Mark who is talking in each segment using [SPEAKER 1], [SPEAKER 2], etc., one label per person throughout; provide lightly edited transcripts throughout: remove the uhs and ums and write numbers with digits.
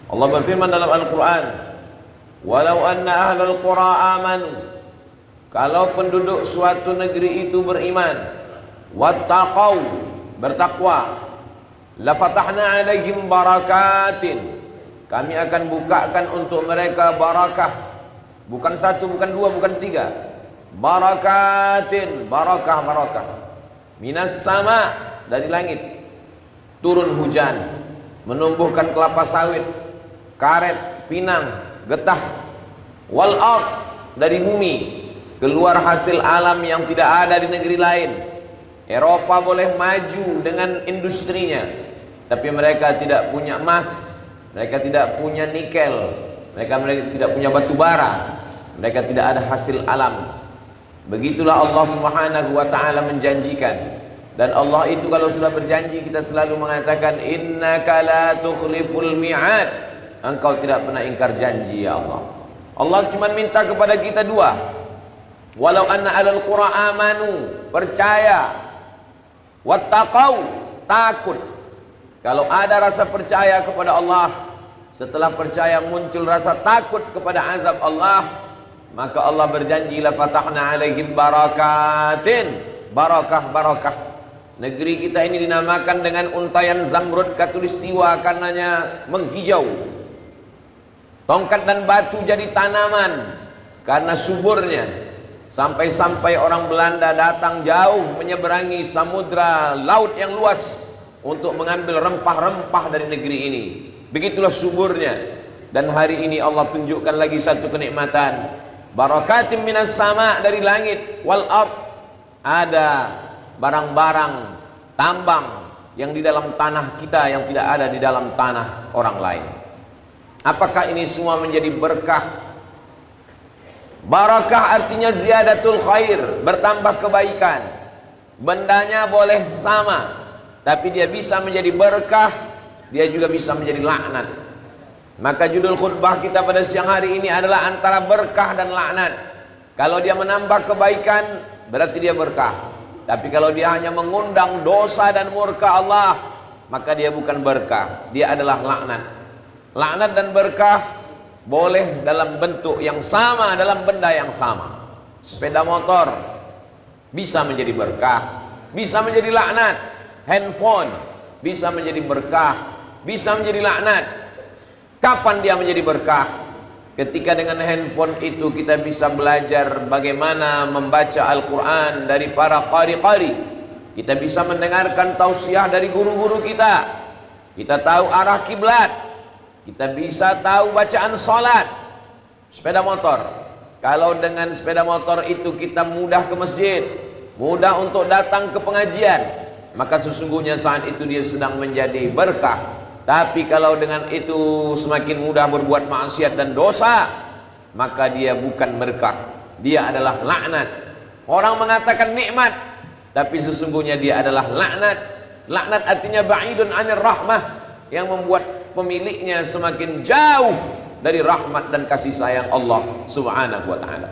[SPEAKER 1] Allah berfirman dalam Al-Quran, walau anna ahlal qura amanu, kalau penduduk suatu negeri itu beriman, wattaqau, bertakwa, lafatahna alaihim barakatin, kami akan bukakan untuk mereka barakah, bukan satu, bukan dua, bukan tiga, barakatin, barakah, minas sama, dari langit turun hujan, menumbuhkan kelapa sawit, karet, pinang, getah, wal ard, dari bumi keluar hasil alam yang tidak ada di negeri lain. Eropa boleh maju dengan industrinya, tapi mereka tidak punya emas, mereka tidak punya nikel, mereka tidak punya batu bara, mereka tidak ada hasil alam. Begitulah Allah Subhanahu wa ta'ala menjanjikan. Dan Allah itu kalau sudah berjanji, kita selalu mengatakan innaka la tukhliful mi'ad, engkau tidak pernah ingkar janji ya Allah. Allah cuma minta kepada kita dua, walau anna alal qura amanu, percaya, wattaqau, takut. Kalau ada rasa percaya kepada Allah, setelah percaya muncul rasa takut kepada azab Allah, maka Allah berjanji la fatahna alaihim barakatin, barakah. Negeri kita ini dinamakan dengan untayan Zamrud Katulistiwa karenanya menghijau. Tongkat dan batu jadi tanaman karena suburnya. Sampai-sampai orang Belanda datang jauh menyeberangi samudra laut yang luas untuk mengambil rempah-rempah dari negeri ini. Begitulah suburnya. Dan hari ini Allah tunjukkan lagi satu kenikmatan, barakatim minas sama, dari langit, wal ard, ada barang-barang tambang yang di dalam tanah kita yang tidak ada di dalam tanah orang lain. Apakah ini semua menjadi berkah? Barakah artinya ziyadatul khair, bertambah kebaikan. Bendanya boleh sama, tapi dia bisa menjadi berkah, dia juga bisa menjadi laknat. Maka judul khutbah kita pada siang hari ini adalah antara berkah dan laknat. Kalau dia menambah kebaikan, berarti dia berkah. Tapi kalau dia hanya mengundang dosa dan murka Allah, maka dia bukan berkah, dia adalah laknat. Laknat dan berkah boleh dalam bentuk yang sama, dalam benda yang sama. Sepeda motor bisa menjadi berkah, bisa menjadi laknat. Handphone bisa menjadi berkah, bisa menjadi laknat. Kapan dia menjadi berkah? Ketika dengan handphone itu kita bisa belajar bagaimana membaca Al-Quran dari para qari-qari. Kita bisa mendengarkan tausiah dari guru-guru kita. Kita tahu arah kiblat. Kita bisa tahu bacaan salat. Sepeda motor, kalau dengan sepeda motor itu kita mudah ke masjid, mudah untuk datang ke pengajian, maka sesungguhnya saat itu dia sedang menjadi berkah. Tapi kalau dengan itu semakin mudah berbuat maksiat dan dosa, maka dia bukan berkah, dia adalah laknat. Orang mengatakan nikmat, tapi sesungguhnya dia adalah laknat. Laknat artinya ba'idun 'anir rahmah, yang membuat pemiliknya semakin jauh dari rahmat dan kasih sayang Allah Subhanahu wa ta'ala.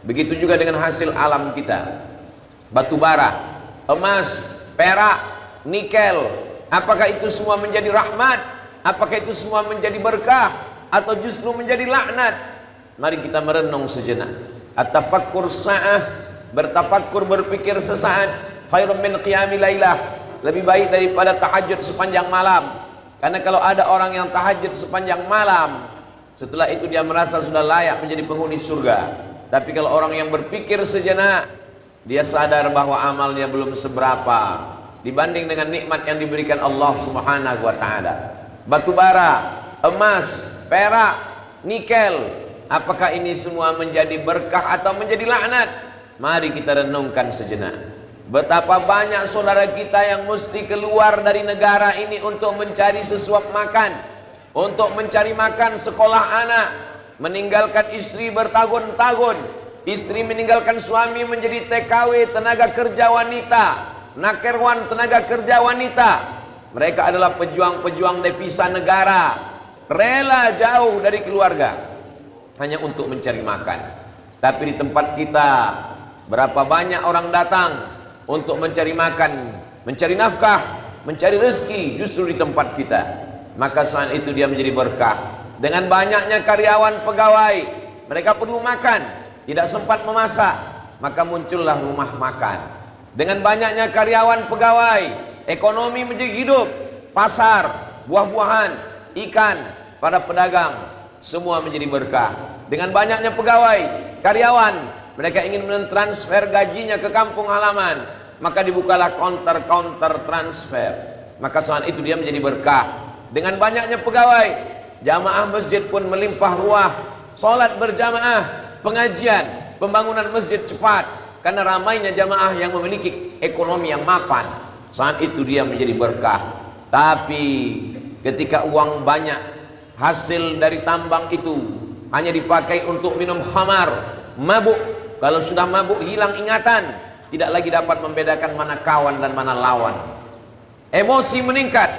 [SPEAKER 1] Begitu juga dengan hasil alam kita. Batu bara, emas, perak, nikel. Apakah itu semua menjadi rahmat? Apakah itu semua menjadi berkah? Atau justru menjadi laknat? Mari kita merenung sejenak. At-tafakkur sa'ah, bertafakkur, berpikir sesaat, khairun min qiyami lailah, lebih baik daripada tahajud sepanjang malam. Karena kalau ada orang yang tahajud sepanjang malam, setelah itu dia merasa sudah layak menjadi penghuni surga. Tapi kalau orang yang berpikir sejenak, dia sadar bahwa amalnya belum seberapa dibanding dengan nikmat yang diberikan Allah Subhanahu wa ta'ala. Batu bara, emas, perak, nikel, apakah ini semua menjadi berkah atau menjadi laknat? Mari kita renungkan sejenak. Betapa banyak saudara kita yang mesti keluar dari negara ini untuk mencari sesuap makan, untuk mencari makan sekolah anak, meninggalkan istri bertahun-tahun, istri meninggalkan suami menjadi TKW, tenaga kerja wanita, Nakerwan, tenaga kerja wanita. Mereka adalah pejuang-pejuang devisa negara, rela jauh dari keluarga hanya untuk mencari makan. Tapi di tempat kita, berapa banyak orang datang untuk mencari makan, mencari nafkah, mencari rezeki justru di tempat kita. maka saat itu dia menjadi berkah. Dengan banyaknya karyawan pegawai, mereka perlu makan, tidak sempat memasak, maka muncullah rumah makan. Dengan banyaknya karyawan pegawai, ekonomi menjadi hidup, pasar, buah-buahan, ikan, para pedagang, semua menjadi berkah. Dengan banyaknya pegawai, karyawan, mereka ingin mentransfer gajinya ke kampung halaman, maka dibukalah counter transfer, maka saat itu dia menjadi berkah. Dengan banyaknya pegawai, jamaah masjid pun melimpah ruah, sholat berjamaah, pengajian, pembangunan masjid cepat, karena ramainya jamaah yang memiliki ekonomi yang mapan. Saat itu dia menjadi berkah. Tapi ketika uang banyak, hasil dari tambang itu hanya dipakai untuk minum khamar, mabuk. Kalau sudah mabuk hilang ingatan, tidak lagi dapat membedakan mana kawan dan mana lawan. Emosi meningkat,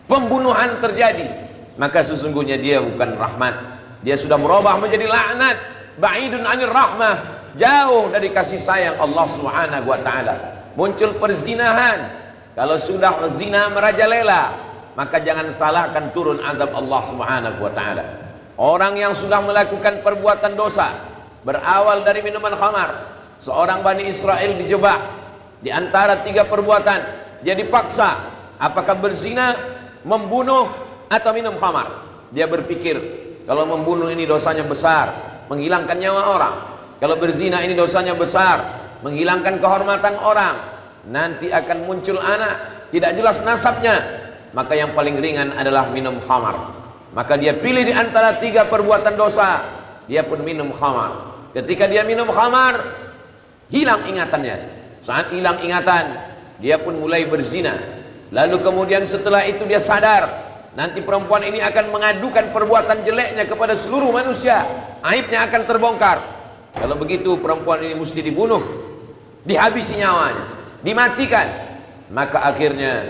[SPEAKER 1] pembunuhan terjadi, maka sesungguhnya dia bukan rahmat. Dia sudah merubah menjadi laknat, ba'idun anir rahmah, jauh dari kasih sayang Allah Subhanahu wa taala. Muncul perzinahan. Kalau sudah zina merajalela, maka jangan salahkan turun azab Allah Subhanahu wa taala. Orang yang sudah melakukan perbuatan dosa, berawal dari minuman khamar. Seorang Bani Israel dijebak di antara 3 perbuatan. Dia dipaksa, apakah berzina, membunuh, atau minum khamar. Dia berpikir, kalau membunuh ini dosanya besar, menghilangkan nyawa orang. Kalau berzina ini dosanya besar, menghilangkan kehormatan orang. Nanti akan muncul anak, tidak jelas nasabnya. Maka yang paling ringan adalah minum khamar. Maka dia pilih di antara 3 perbuatan dosa, dia pun minum khamar. Ketika dia minum khamar, hilang ingatannya. Saat hilang ingatan, dia pun mulai berzina. Lalu kemudian setelah itu dia sadar, nanti perempuan ini akan mengadukan perbuatan jeleknya kepada seluruh manusia. Aibnya akan terbongkar. Kalau begitu perempuan ini mesti dibunuh, dihabisi nyawanya, dimatikan. Maka akhirnya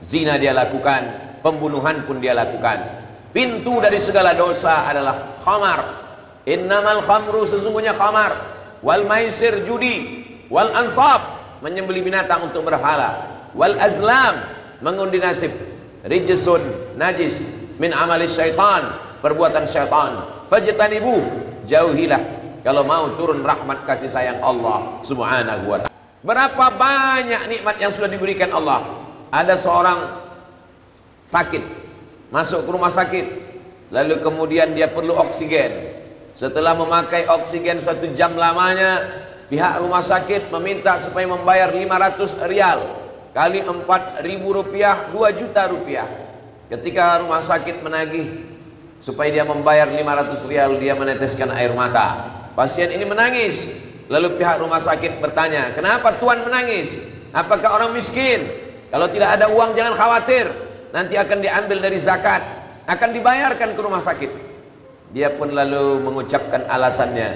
[SPEAKER 1] zina dia lakukan, pembunuhan pun dia lakukan. Pintu dari segala dosa adalah khamar. Innamal khamru, sesungguhnya khamar, wal maisir, judi, wal ansab, menyembelih binatang untuk berhala, wal azlam, mengundi nasib, rijsun, najis, min amalis syaitan, perbuatan syaitan. Fajtanibu, jauhilah kalau mau turun rahmat kasih sayang Allah Subhanahu wa ta'ala. Berapa banyak nikmat yang sudah diberikan Allah. Ada seorang sakit, masuk ke rumah sakit, lalu kemudian dia perlu oksigen. Setelah memakai oksigen 1 jam lamanya, pihak rumah sakit meminta supaya membayar 500 rial kali 4.000 rupiah, 2 juta rupiah. Ketika rumah sakit menagih supaya dia membayar 500 rial, dia meneteskan air mata. Pasien ini menangis. Lalu pihak rumah sakit bertanya, kenapa tuan menangis? Apakah orang miskin? Kalau tidak ada uang jangan khawatir, nanti akan diambil dari zakat, akan dibayarkan ke rumah sakit. Dia pun lalu mengucapkan alasannya,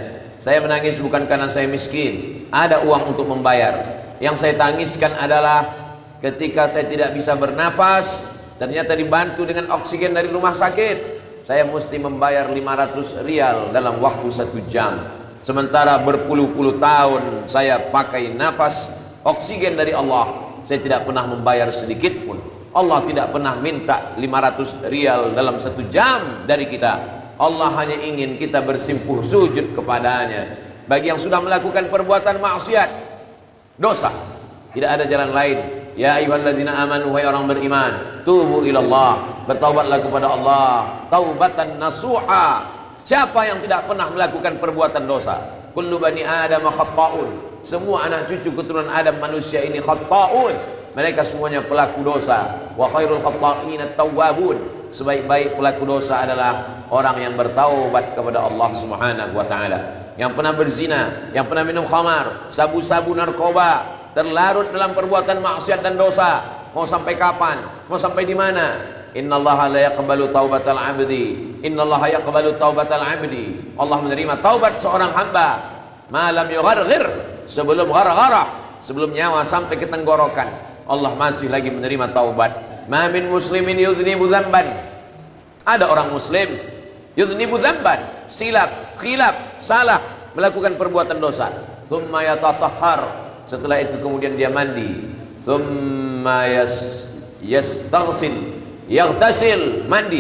[SPEAKER 1] saya menangis bukan karena saya miskin, ada uang untuk membayar. Yang saya tangiskan adalah ketika saya tidak bisa bernafas, ternyata dibantu dengan oksigen dari rumah sakit, saya mesti membayar 500 rial dalam waktu 1 jam. Sementara berpuluh-puluh tahun saya pakai nafas oksigen dari Allah, saya tidak pernah membayar sedikit pun. Allah tidak pernah minta 500 rial dalam 1 jam dari kita. Allah hanya ingin kita bersimpuh sujud kepadanya. Bagi yang sudah melakukan perbuatan maksiat, dosa, tidak ada jalan lain. Ya ayyuhalladzina amanu, wahai orang beriman, tubu ilallah, bertaubatlah kepada Allah, taubatan nasuha. Siapa yang tidak pernah melakukan perbuatan dosa? Kullu bani Adam khatta'un. Semua anak cucu keturunan Adam manusia ini khatta'un. Mereka semuanya pelaku dosa. Wa khairul khatta'in at-tawwabun. Sebaik-baik pelaku dosa adalah orang yang bertaubat kepada Allah Subhanahu wa taala. Yang pernah berzina, yang pernah minum khamar, sabu-sabu, narkoba, terlarut dalam perbuatan maksiat dan dosa. Mau sampai kapan? Mau sampai di mana? Innallaha la yaqbalu taubatal 'abdi. Innallaha yaqbalu taubatal 'abdi. Allah menerima taubat seorang hamba malam yugharghir, sebelum ghargharah, sebelum nyawa sampai ke tenggorokan. Allah masih lagi menerima taubat. Ma min muslimin yudhnibu dzamban. Ada orang muslim yudhnibu dzamban, silap, khilaf, salah, melakukan perbuatan dosa. Tsumma yatatahhar, setelah itu kemudian dia mandi. Tsumma yastaghsil, yaghtasil, mandi,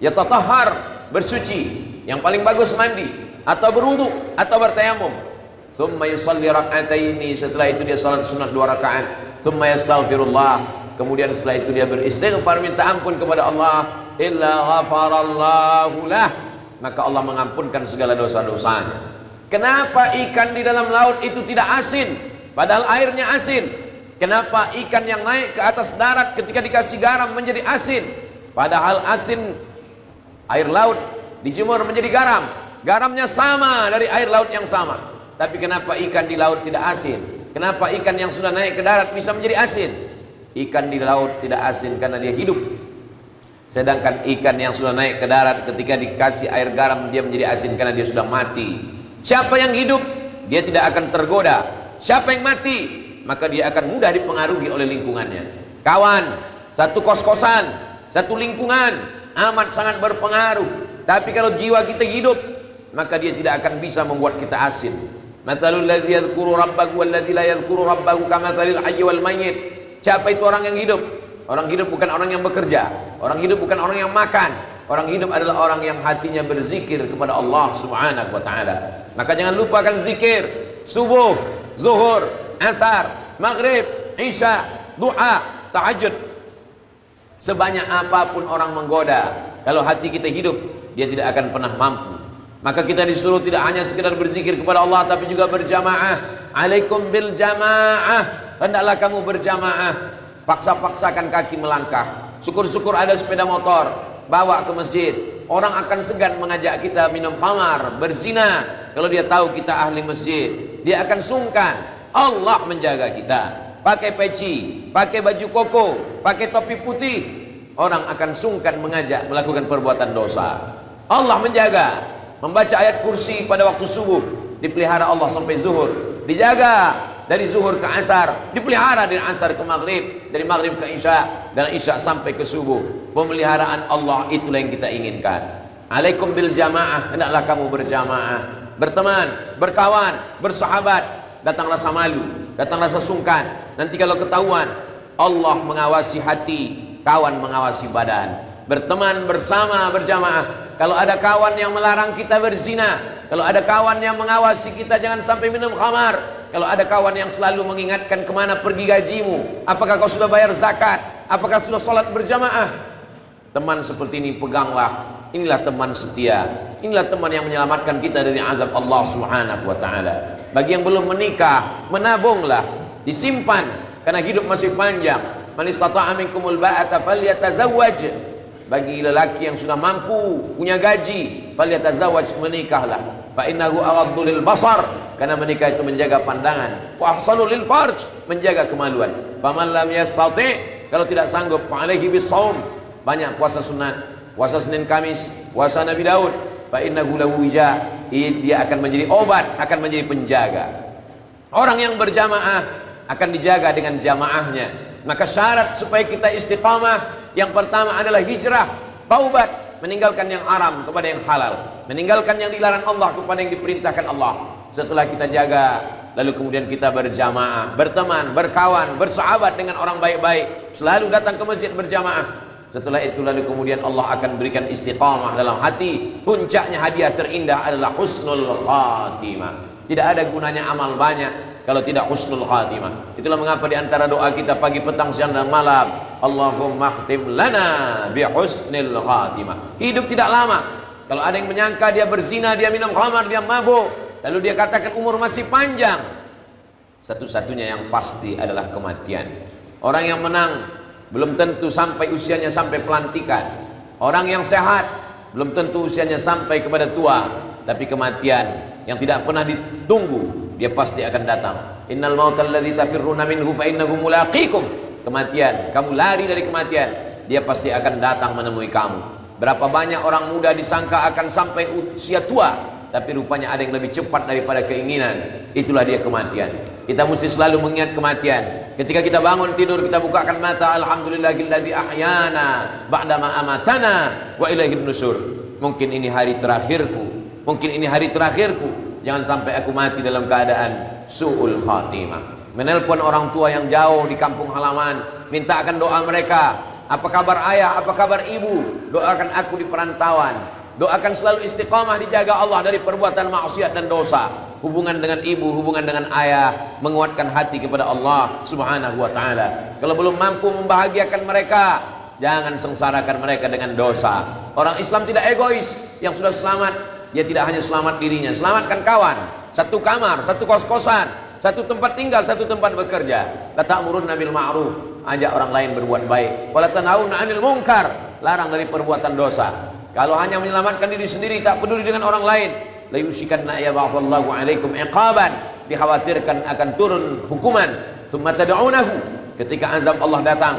[SPEAKER 1] yatatahhar, bersuci, yang paling bagus mandi, atau berwudu, atau bertayamum. Tsumma yusalli rak'ataini, setelah itu dia salat sunat 2 rakaat. Tsumma yastaghfirullah, kemudian setelah itu dia beristighfar, minta ampun kepada Allah. Illa ghafarallahu lah, maka Allah mengampunkan segala dosa-dosanya. Kenapa ikan di dalam laut itu tidak asin, padahal airnya asin? Kenapa ikan yang naik ke atas darat ketika dikasih garam menjadi asin, padahal asin air laut dijemur menjadi garam? Garamnya sama dari air laut yang sama. Tapi kenapa ikan di laut tidak asin? Kenapa ikan yang sudah naik ke darat bisa menjadi asin? Ikan di laut tidak asin karena dia hidup. Sedangkan ikan yang sudah naik ke darat ketika dikasih air garam dia menjadi asin karena dia sudah mati. Siapa yang hidup dia tidak akan tergoda. Siapa yang mati maka dia akan mudah dipengaruhi oleh lingkungannya. Kawan, satu kos-kosan, satu lingkungan amat sangat berpengaruh. Tapi kalau jiwa kita hidup maka dia tidak akan bisa membuat kita asin. Matsalul ladzi yadhkuru rabbahu wal ladzi la yadhkuru rabbahu kamatsalil hayy wal mayyit. Siapa itu orang yang hidup? Orang hidup bukan orang yang bekerja. Orang hidup bukan orang yang makan. Orang hidup adalah orang yang hatinya berzikir kepada Allah Subhanahu wa taala. Maka jangan lupakan zikir subuh, zuhur, asar, maghrib, isya, doa, tahajud. Sebanyak apapun orang menggoda, kalau hati kita hidup, dia tidak akan pernah mampu. Maka kita disuruh tidak hanya sekedar berzikir kepada Allah, tapi juga berjamaah. Alaikum bil jamaah, hendaklah kamu berjamaah. Paksa-paksakan kaki melangkah. Syukur-syukur ada sepeda motor, bawa ke masjid. Orang akan segan mengajak kita minum khamar, berzina. Kalau dia tahu kita ahli masjid, dia akan sungkan. Allah menjaga kita. Pakai peci, pakai baju koko, pakai topi putih, orang akan sungkan mengajak melakukan perbuatan dosa. Allah menjaga. Membaca ayat kursi pada waktu subuh dipelihara Allah sampai zuhur, dijaga dari zuhur ke asar, dipelihara dari asar ke maghrib, dari maghrib ke isya, dan isya sampai ke subuh. Pemeliharaan Allah itulah yang kita inginkan. Alaikum bil jamaah, hendaklah kamu berjamaah, berteman, berkawan, bersahabat. Datang rasa malu, datang rasa sungkan. Nanti kalau ketahuan, Allah mengawasi hati, kawan mengawasi badan. Berteman bersama, berjamaah. Kalau ada kawan yang melarang kita berzina, kalau ada kawan yang mengawasi kita jangan sampai minum khamar, kalau ada kawan yang selalu mengingatkan kemana pergi gajimu, apakah kau sudah bayar zakat, apakah sudah sholat berjamaah, teman seperti ini peganglah. Inilah teman setia, inilah teman yang menyelamatkan kita dari azab Allah Subhanahu wa taala. Bagi yang belum menikah, menabunglah, disimpan karena hidup masih panjang. Man istata'a minkumul ba'ata falyatazawwaj. Bagi lelaki yang sudah mampu, punya gaji, falyatazawwaj, menikahlah. Fa innahu aghaddu lil basar, karena menikah itu menjaga pandangan. Wa ahsanu lil farj, menjaga kemaluan. Faman lam yastati', kalau tidak sanggup, fa alaihi bisawm, banyak puasa sunat, puasa Senin Kamis, puasa Nabi Daud. Fa innahu lahu wija, dia akan menjadi obat, akan menjadi penjaga. Orang yang berjamaah akan dijaga dengan jamaahnya. Maka syarat supaya kita istiqamah yang pertama adalah hijrah, taubat, meninggalkan yang haram kepada yang halal, meninggalkan yang dilarang Allah kepada yang diperintahkan Allah. Setelah kita jaga, lalu kemudian kita berjamaah, berteman, berkawan, bersahabat dengan orang baik-baik, selalu datang ke masjid berjamaah. Setelah itu lalu kemudian Allah akan berikan istiqamah dalam hati. Puncaknya hadiah terindah adalah husnul khatimah. Tidak ada gunanya amal banyak kalau tidak husnul khatimah. Itulah mengapa di antara doa kita pagi, petang, siang dan malam, Allahumma khtim lana bi husnil khatimah. Hidup tidak lama. Kalau ada yang menyangka dia berzina, dia minum khamar, dia mabuk, lalu dia katakan umur masih panjang, satu-satunya yang pasti adalah kematian. Orang yang menang belum tentu sampai usianya sampai pelantikan. Orang yang sehat belum tentu usianya sampai kepada tua. Tapi kematian yang tidak pernah ditunggu, dia pasti akan datang. Innal mautal ladzi tafirruna minhu fa innahu mulaqikum. Kematian, kamu lari dari kematian, dia pasti akan datang menemui kamu. Berapa banyak orang muda disangka akan sampai usia tua, tapi rupanya ada yang lebih cepat daripada keinginan. Itulah dia kematian. Kita mesti selalu mengingat kematian. Ketika kita bangun tidur, kita bukakan mata, alhamdulillahilladzi ahyana ba'dama amatana wa ilaihin nusur. Mungkin ini hari terakhirku, mungkin ini hari terakhirku. Jangan sampai aku mati dalam keadaan su'ul khatimah. Menelpon orang tua yang jauh di kampung halaman, mintakan doa mereka. Apa kabar ayah, apa kabar ibu? Doakan aku di perantauan. Doakan selalu istiqamah, dijaga Allah dari perbuatan maksiat dan dosa. Hubungan dengan ibu, hubungan dengan ayah, menguatkan hati kepada Allah Subhanahu wa ta'ala. Kalau belum mampu membahagiakan mereka, jangan sengsarakan mereka dengan dosa. Orang Islam tidak egois. Yang sudah selamat, dia tidak hanya selamat dirinya, selamatkan kawan. Satu kamar, satu kos-kosan, satu tempat tinggal, satu tempat bekerja. La ta'murunna bil ma'ruf, ajak orang lain berbuat baik. Wala tanhauna 'anil munkar, larang dari perbuatan dosa. Kalau hanya menyelamatkan diri sendiri, tak peduli dengan orang lain, la yushikanna yab'atsallahu 'alaikum iqaban, dikhawatirkan akan turun hukuman. Tsumma tad'unahu, ketika azab Allah datang,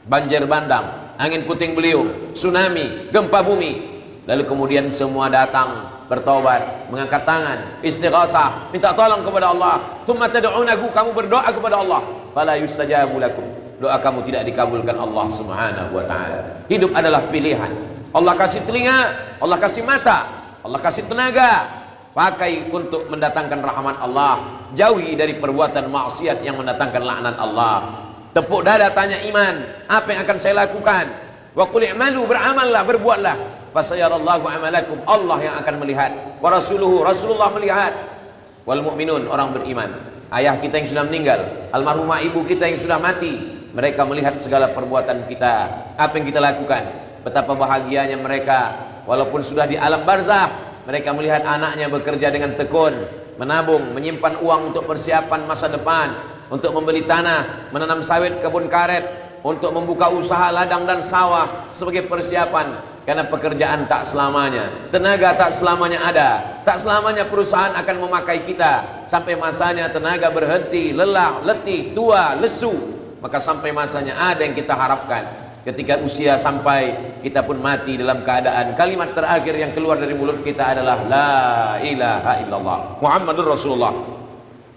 [SPEAKER 1] banjir bandang, angin puting beliung, tsunami, gempa bumi, lalu kemudian semua datang bertobat, mengangkat tangan, istighasah, minta tolong kepada Allah. Tsumma tad'unahu, kamu berdoa kepada Allah, fala yustajabu lakum, doa kamu tidak dikabulkan Allah Subhanahu wa ta'ala. Hidup adalah pilihan. Allah kasih telinga, Allah kasih mata, Allah kasih tenaga, pakai untuk mendatangkan rahmat Allah, jauhi dari perbuatan maksiat yang mendatangkan laknat Allah. Tepuk dada, tanya iman, apa yang akan saya lakukan? Wa qul i'malu, beramallah, berbuatlah, fasayarallahu amalakum, Allah yang akan melihat, wa rasuluhu, Rasulullah melihat, wal mu'minun, orang beriman. Ayah kita yang sudah meninggal, almarhumah ibu kita yang sudah mati, mereka melihat segala perbuatan kita, apa yang kita lakukan. Betapa bahagianya mereka, walaupun sudah di alam barzah, mereka melihat anaknya bekerja dengan tekun, menabung, menyimpan uang untuk persiapan masa depan, untuk membeli tanah, menanam sawit, kebun karet, untuk membuka usaha ladang dan sawah sebagai persiapan. Karena pekerjaan tak selamanya, tenaga tak selamanya ada, tak selamanya perusahaan akan memakai kita. Sampai masanya tenaga berhenti, lelah, letih, tua, lesu, maka sampai masanya ada yang kita harapkan. Ketika usia sampai, kita pun mati dalam keadaan kalimat terakhir yang keluar dari mulut kita adalah la ilaha illallah Muhammadur Rasulullah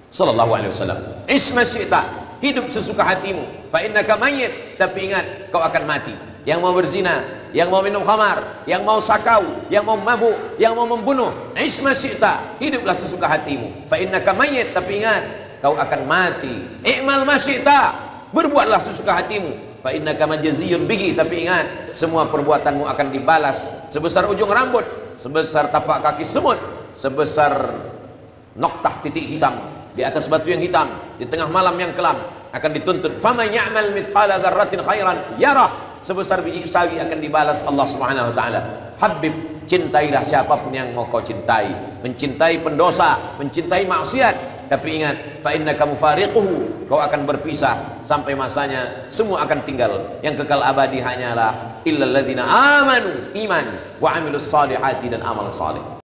[SPEAKER 1] sallallahu alaihi wasallam. Isma syi'ta, hidup sesuka hatimu, fa innaka mayyit, tapi ingat kau akan mati. Yang mau berzina, yang mau minum khamar, yang mau sakau, yang mau mabuk, yang mau membunuh, isma syi'ta, hiduplah sesuka hatimu, fa innaka mayyit, tapi ingat kau akan mati. I'mal ma syi'ta, berbuatlah sesuka hatimu, fa innaka majziyun bihi, tapi ingat semua perbuatanmu akan dibalas sebesar ujung rambut, sebesar tapak kaki semut, sebesar noktah titik hitam di atas batu yang hitam di tengah malam yang kelam, akan dituntut. Faman ya'mal mithqala dzarratin khairan yarah, sebesar biji sawi akan dibalas Allah Subhanahu wa ta'ala. Habib, cintailah siapapun yang mau kau cintai, mencintai pendosa, mencintai maksiat, tapi ingat, fa innaka mufariquhu, kau akan berpisah sampai masanya, semua akan tinggal. Yang kekal abadi hanyalah illal ladzina amanu, iman, wa amilus salihati, dan amal saleh.